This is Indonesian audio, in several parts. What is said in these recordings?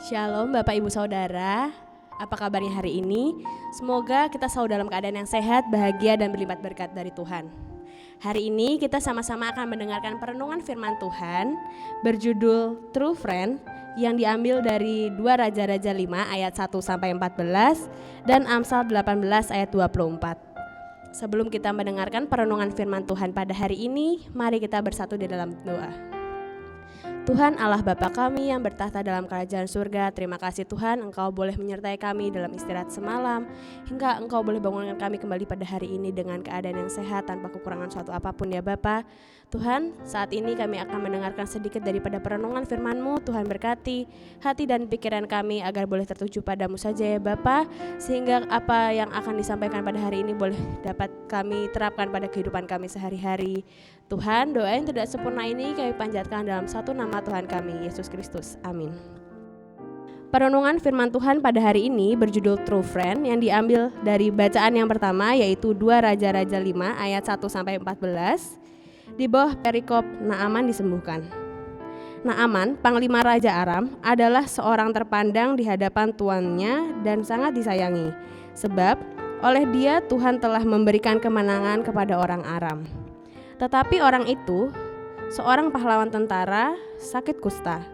Shalom Bapak Ibu Saudara, apa kabarnya hari ini? Semoga kita selalu dalam keadaan yang sehat, bahagia dan berlimpah berkat dari Tuhan. Hari ini kita sama-sama akan mendengarkan perenungan firman Tuhan berjudul True Friend yang diambil dari 2 Raja-Raja 5 ayat 1-14 dan Amsal 18 ayat 24. Sebelum kita mendengarkan perenungan firman Tuhan pada hari ini, mari kita bersatu di dalam doa. Tuhan Allah Bapa kami yang bertahta dalam kerajaan surga, terima kasih Tuhan Engkau boleh menyertai kami dalam istirahat semalam, hingga Engkau boleh bangunkan kami kembali pada hari ini dengan keadaan yang sehat tanpa kekurangan suatu apapun ya Bapa. Tuhan, saat ini kami akan mendengarkan sedikit daripada perenungan firman-Mu. Tuhan berkati hati dan pikiran kami agar boleh tertuju padamu saja ya Bapa, sehingga apa yang akan disampaikan pada hari ini boleh dapat kami terapkan pada kehidupan kami sehari-hari. Tuhan, doa yang tidak sempurna ini kami panjatkan dalam satu nama Tuhan kami, Yesus Kristus. Amin. Perenungan firman Tuhan pada hari ini berjudul True Friend yang diambil dari bacaan yang pertama yaitu 2 Raja-Raja 5 ayat 1-14 di bawah perikop Naaman disembuhkan. Naaman, panglima Raja Aram, adalah seorang terpandang di hadapan tuannya dan sangat disayangi, sebab oleh dia Tuhan telah memberikan kemenangan kepada orang Aram. Tetapi orang itu, seorang pahlawan tentara, sakit kusta.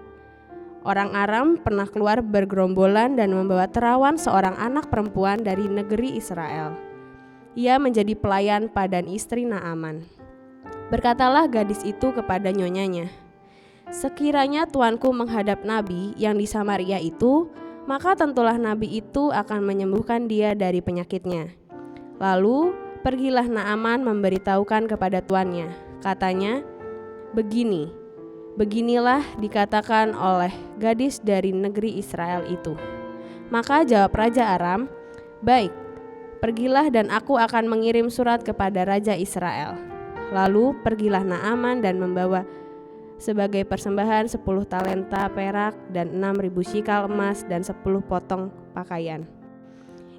Orang Aram pernah keluar bergerombolan dan membawa terawan seorang anak perempuan dari negeri Israel. Ia menjadi pelayan padan istri Naaman. Berkatalah gadis itu kepada nyonyanya, "Sekiranya tuanku menghadap nabi yang di Samaria itu, maka tentulah nabi itu akan menyembuhkan dia dari penyakitnya." Lalu pergilah Naaman memberitahukan kepada tuannya. Katanya, Beginilah dikatakan oleh gadis dari negeri Israel itu." Maka jawab Raja Aram, "Baik, pergilah dan aku akan mengirim surat kepada Raja Israel." Lalu pergilah Naaman dan membawa sebagai persembahan 10 talenta perak dan 6.000 shikal emas dan 10 potong pakaian.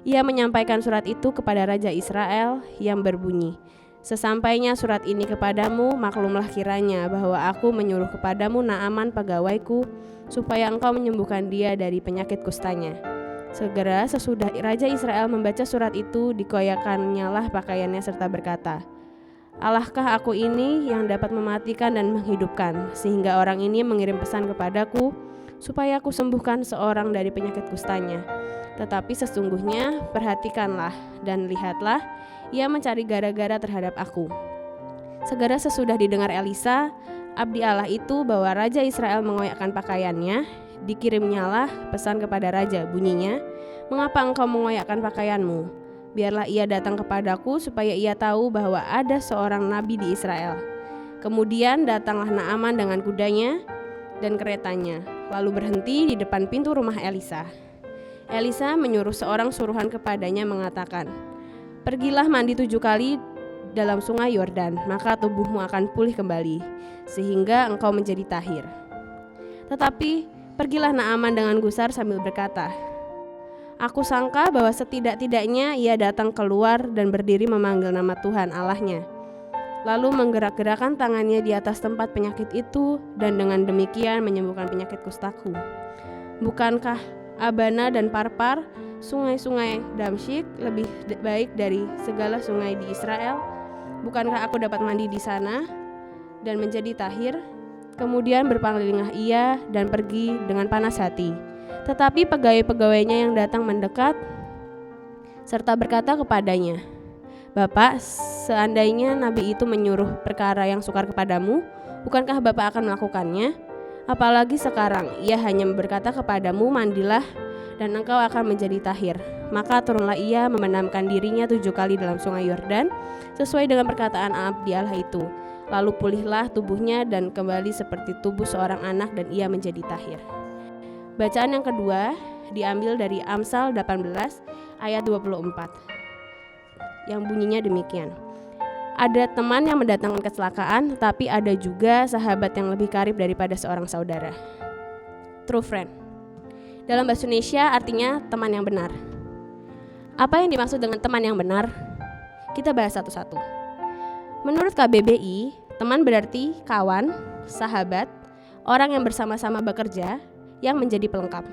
Ia menyampaikan surat itu kepada Raja Israel yang berbunyi, "Sesampainya surat ini kepadamu, maklumlah kiranya bahwa aku menyuruh kepadamu Naaman pegawaiku, supaya engkau menyembuhkan dia dari penyakit kustanya." Segera sesudah Raja Israel membaca surat itu, dikoyakannya lah pakaiannya serta berkata, "Allahkah aku ini yang dapat mematikan dan menghidupkan, sehingga orang ini mengirim pesan kepadaku, supaya aku sembuhkan seorang dari penyakit kustanya. Tetapi sesungguhnya perhatikanlah dan lihatlah, ia mencari gara-gara terhadap aku." Segera sesudah didengar Elisa, abdi Allah itu, bahwa Raja Israel mengoyakkan pakaiannya, dikirimnyalah pesan kepada Raja, bunyinya, "Mengapa engkau mengoyakkan pakaianmu? Biarlah ia datang kepadaku supaya ia tahu bahwa ada seorang nabi di Israel." Kemudian datanglah Naaman dengan kudanya dan keretanya, lalu berhenti di depan pintu rumah Elisa. Elisa menyuruh seorang suruhan kepadanya mengatakan, "Pergilah mandi 7 kali dalam sungai Yordan, maka tubuhmu akan pulih kembali, sehingga engkau menjadi tahir." Tetapi pergilah Naaman dengan gusar sambil berkata, "Aku sangka bahwa setidak-tidaknya ia datang keluar dan berdiri memanggil nama Tuhan Allahnya, lalu menggerak-gerakkan tangannya di atas tempat penyakit itu, dan dengan demikian menyembuhkan penyakit kustaku. Bukankah Abana dan Parpar, sungai-sungai Damsyik, lebih baik dari segala sungai di Israel? Bukankah aku dapat mandi di sana dan menjadi tahir?" Kemudian berpalinglah ia dan pergi dengan panas hati. Tetapi pegawai-pegawainya yang datang mendekat serta berkata kepadanya, "Bapak, seandainya nabi itu menyuruh perkara yang sukar kepadamu, bukankah Bapak akan melakukannya? Apalagi sekarang ia hanya berkata kepadamu, mandilah dan engkau akan menjadi tahir." Maka turunlah ia memendamkan dirinya 7 kali dalam sungai Yordan, sesuai dengan perkataan abdi Allah itu. Lalu pulihlah tubuhnya dan kembali seperti tubuh seorang anak, dan ia menjadi tahir. Bacaan yang kedua diambil dari Amsal 18 ayat 24 yang bunyinya demikian, "Ada teman yang mendatangkan kecelakaan, tetapi ada juga sahabat yang lebih karib daripada seorang saudara." True friend dalam bahasa Indonesia artinya teman yang benar. Apa yang dimaksud dengan teman yang benar? Kita bahas satu-satu. Menurut KBBI, teman berarti kawan, sahabat, orang yang bersama-sama bekerja, yang menjadi pelengkap.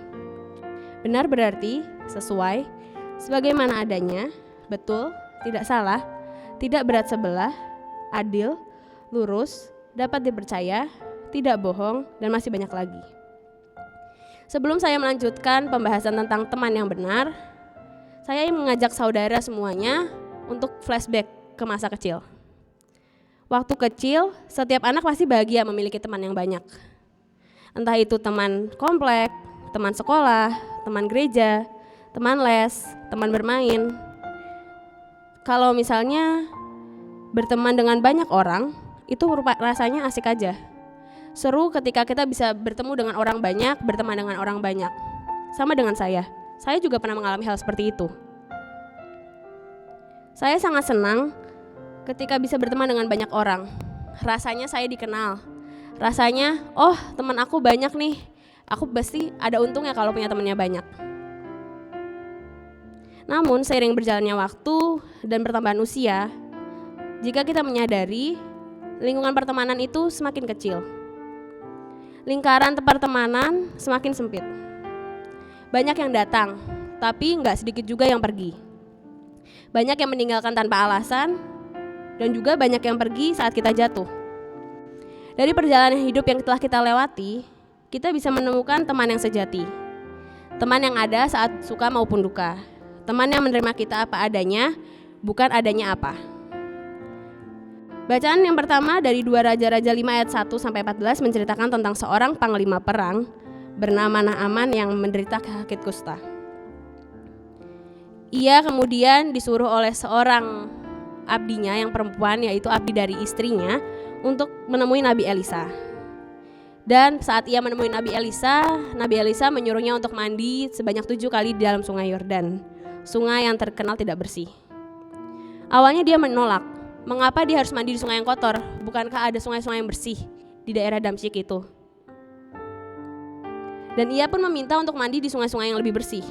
Benar berarti sesuai, sebagaimana adanya, betul, tidak salah, tidak berat sebelah, adil, lurus, dapat dipercaya, tidak bohong, dan masih banyak lagi. Sebelum saya melanjutkan pembahasan tentang teman yang benar, saya ingin mengajak saudara semuanya untuk flashback ke masa kecil. Waktu kecil, setiap anak pasti bahagia memiliki teman yang banyak. Entah itu teman komplek, teman sekolah, teman gereja, teman les, teman bermain. Kalau misalnya berteman dengan banyak orang, itu rasanya asik aja. Seru ketika kita bisa bertemu dengan orang banyak, berteman dengan orang banyak. Sama dengan saya juga pernah mengalami hal seperti itu. Saya sangat senang ketika bisa berteman dengan banyak orang. Rasanya saya dikenal. Rasanya, oh teman aku banyak nih. Aku pasti ada untungnya kalau punya temannya banyak. Namun seiring berjalannya waktu dan pertambahan usia, jika kita menyadari lingkungan pertemanan itu semakin kecil. Lingkaran pertemanan semakin sempit. Banyak yang datang, tapi nggak sedikit juga yang pergi. Banyak yang meninggalkan tanpa alasan, dan juga banyak yang pergi saat kita jatuh. Dari perjalanan hidup yang telah kita lewati, kita bisa menemukan teman yang sejati. Teman yang ada saat suka maupun duka. Teman yang menerima kita apa adanya, bukan adanya apa. Bacaan yang pertama dari 2 Raja-Raja 5 ayat 1-14 menceritakan tentang seorang panglima perang bernama Naaman yang menderita sakit kusta. Ia kemudian disuruh oleh seorang abdinya yang perempuan, yaitu abdi dari istrinya, untuk menemui Nabi Elisa. Dan saat ia menemui Nabi Elisa menyuruhnya untuk mandi sebanyak 7 kali di dalam sungai Yordan, sungai yang terkenal tidak bersih. Awalnya dia menolak, mengapa dia harus mandi di sungai yang kotor? Bukankah ada sungai-sungai yang bersih di daerah Damsyik itu? Dan ia pun meminta untuk mandi di sungai-sungai yang lebih bersih.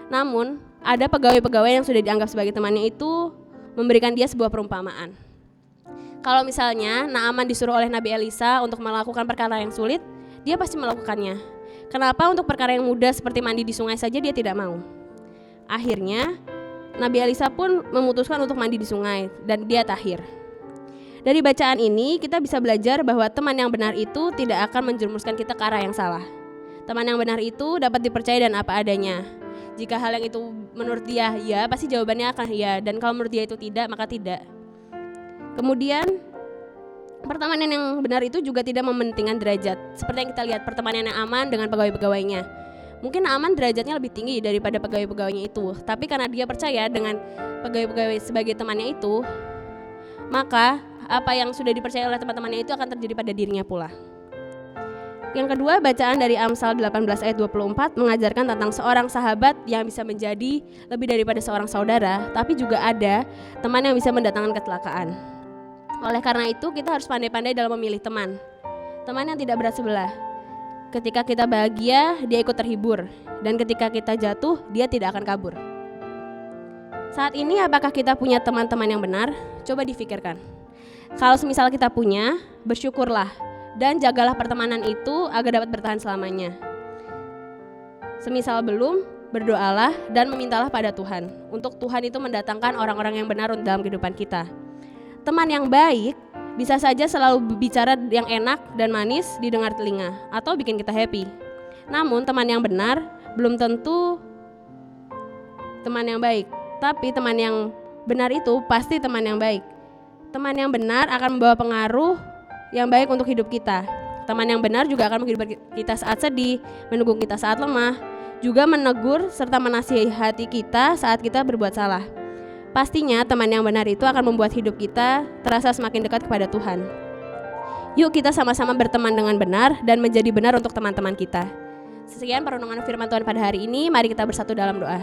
Namun, ada pegawai-pegawai yang sudah dianggap sebagai temannya itu memberikan dia sebuah perumpamaan. Kalau misalnya Naaman disuruh oleh Nabi Elisa untuk melakukan perkara yang sulit, dia pasti melakukannya. Kenapa untuk perkara yang mudah seperti mandi di sungai saja dia tidak mau? Akhirnya, Nabi Elisa pun memutuskan untuk mandi di sungai dan dia tahir. Dari bacaan ini kita bisa belajar bahwa teman yang benar itu tidak akan menjerumuskan kita ke arah yang salah. Teman yang benar itu dapat dipercaya dan apa adanya. Jika hal yang itu menurut dia ya, pasti jawabannya akan ya, dan kalau menurut dia itu tidak, maka tidak. Kemudian pertemanan yang benar itu juga tidak mementingkan derajat. Seperti yang kita lihat pertemanan yang aman dengan pegawai-pegawainya. Mungkin Naaman derajatnya lebih tinggi daripada pegawai-pegawainya itu, tapi karena dia percaya dengan pegawai-pegawai sebagai temannya itu, maka apa yang sudah dipercaya oleh teman-temannya itu akan terjadi pada dirinya pula. Yang kedua, bacaan dari Amsal 18 ayat 24 mengajarkan tentang seorang sahabat yang bisa menjadi lebih daripada seorang saudara, tapi juga ada teman yang bisa mendatangkan kecelakaan. Oleh karena itu, kita harus pandai-pandai dalam memilih teman. Teman yang tidak berat sebelah. Ketika kita bahagia, dia ikut terhibur, dan ketika kita jatuh, dia tidak akan kabur. Saat ini apakah kita punya teman-teman yang benar? Coba difikirkan. Kalau semisal kita punya, bersyukurlah dan jagalah pertemanan itu agar dapat bertahan selamanya. Semisal belum, berdoalah dan memintalah pada Tuhan untuk Tuhan itu mendatangkan orang-orang yang benar dalam kehidupan kita. Teman yang baik bisa saja selalu bicara yang enak dan manis didengar telinga atau bikin kita happy. Namun teman yang benar belum tentu teman yang baik, tapi teman yang benar itu pasti teman yang baik. Teman yang benar akan membawa pengaruh yang baik untuk hidup kita. Teman yang benar juga akan menghibur kita saat sedih, mendukung kita saat lemah, juga menegur serta menasihati kita saat kita berbuat salah. Pastinya teman yang benar itu akan membuat hidup kita terasa semakin dekat kepada Tuhan. Yuk kita sama-sama berteman dengan benar dan menjadi benar untuk teman-teman kita. Sekian perenungan firman Tuhan pada hari ini, mari kita bersatu dalam doa.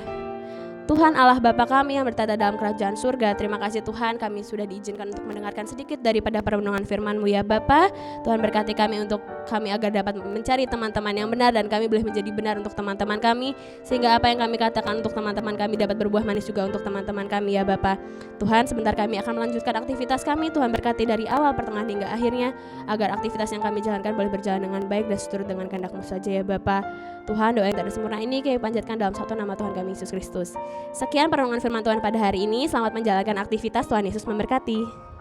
Tuhan Allah Bapa kami yang bertata dalam kerajaan surga, terima kasih Tuhan kami sudah diizinkan untuk mendengarkan sedikit daripada perenungan firman-Mu ya Bapa. Tuhan berkati kami agar dapat mencari teman-teman yang benar dan kami boleh menjadi benar untuk teman-teman kami, sehingga apa yang kami katakan untuk teman-teman kami dapat berbuah manis juga untuk teman-teman kami ya Bapa. Tuhan sebentar kami akan melanjutkan aktivitas kami, Tuhan berkati dari awal, pertengahan hingga akhirnya, agar aktivitas yang kami jalankan boleh berjalan dengan baik dan seturut dengan kehendak-Mu saja ya Bapa. Tuhan, doa yang tak ada sempurna ini kami panjatkan dalam satu nama Tuhan kami Yesus Kristus. Sekian perenungan firman Tuhan pada hari ini. Selamat menjalankan aktivitas, Tuhan Yesus memberkati.